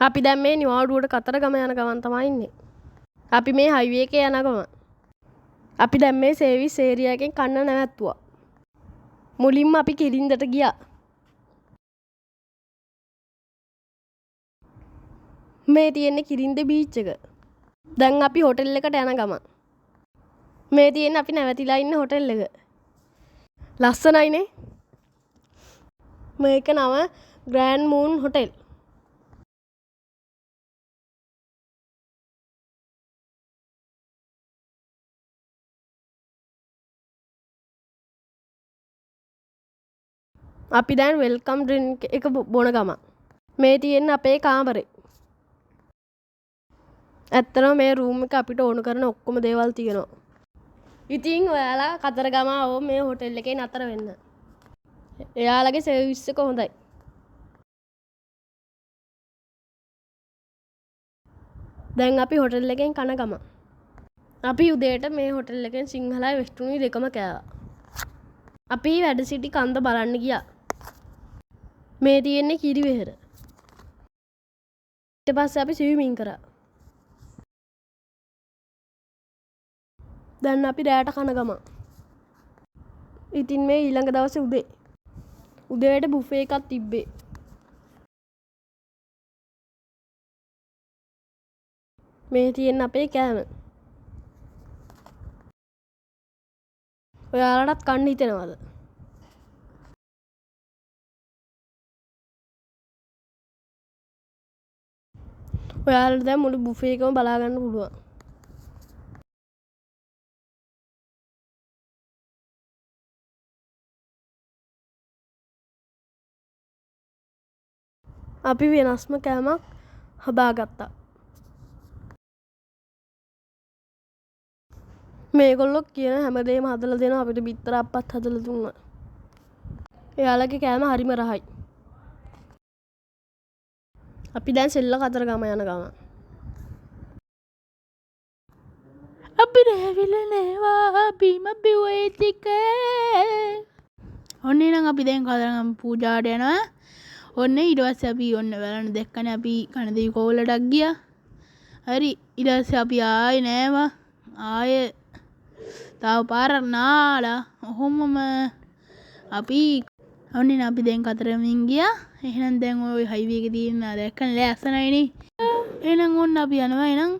අපි දැන් මේ නිවාඩුවට කතරගම යන ගමන් තමයි ඉන්නේ. අපි මේ හයිවේ එකේ යන ගමන්. අපි දැන් මේ සර්විස් ඒරියා එකෙන් කන්න නැවැත්තුවා. මුලින්ම අපි කිරින්දට ගියා. මේ තියෙන්නේ කිරින්ද බීච් එක. දැන් අපි හොටෙල් එකට යන ගමන්. මේ තියෙන්නේ අපි නැවතිලා ඉන්න හොටෙල් එක. ලස්සනයිනේ. මේක නම ග්‍රෑන්ඩ් මූන් හොටෙල්. අපි දැන් වෙල්කම් ඩ්‍රින්ක් එක බොන ගමන්. මේ තියෙන්නේ අපේ කාමරේ. ඇත්තටම මේ රූම් එක අපිට ඕන කරන ඔක්කොම දේවල් තියෙනවා. ඉතින් ඔයාලා කතරගම ආවොත් මේ හොටෙල් එකේ නතර වෙන්න. එයාලගේ සර්විස් එක හොඳයි. දැන් අපි හොටෙල් එකෙන් කන ගමන්. අපි උදේට මේ හොටෙල් එකෙන් සිංහලයි වෙස්ටුනුයි දෙකම කෑවා. අපි වැඩ සිටි කන්ද බලන්න ගියා. මේ තියෙන්නේ කිරිවෙහෙර. ඊට පස්සේ අපි ස්විමින් කරා. දැන් අපි රැට කන ගමන්. ඉතින් මේ ඊළඟ දවසේ උදේට බුෆේ එකක් තිබ්බේ. මේ තියෙන අපේ කෑම. ඔයාලටත් කන්න හිතෙනවද? ඔයාලට දැන් මුළු බුෆේ එකම බලා ගන්න පුළුවන්. අපි වෙනස්ම කෑමක් හදාගත්තා. මේගොල්ලෝ කියන හැමදේම හදලා දෙනවා අපිට බිත්තර අප්පත් හදලා දුන්නා. එයාලගේ කෑම හරිම රහයි. අපි දැන් සෙල්ල කතරගම යන ගමන්. අපි රැවිලා නෑවා බීම බිව්වේ ටික. ඔන්න නම් අපි දැන් කතරගම පූජාවට යනවා. ඔන්න ඊට පස්සේ අපි ඔන්න බලන්න දැක්කනේ අපි කනදේ කෝලටක් ගියා. හරි ඊට පස්සේ අපි ආයේ නෑවා. ආයේ තව පාරක් නාලා ඔහොමම අපි ඔන්න අපි දැන් කතරගමින් ගියා. එහෙනම් දැන් ওই හයිවේ එකේ තියෙන දැක්කනේ ලෑස්තනයිනේ. එහෙනම් ඔන්න අපි යනවා එහෙනම්.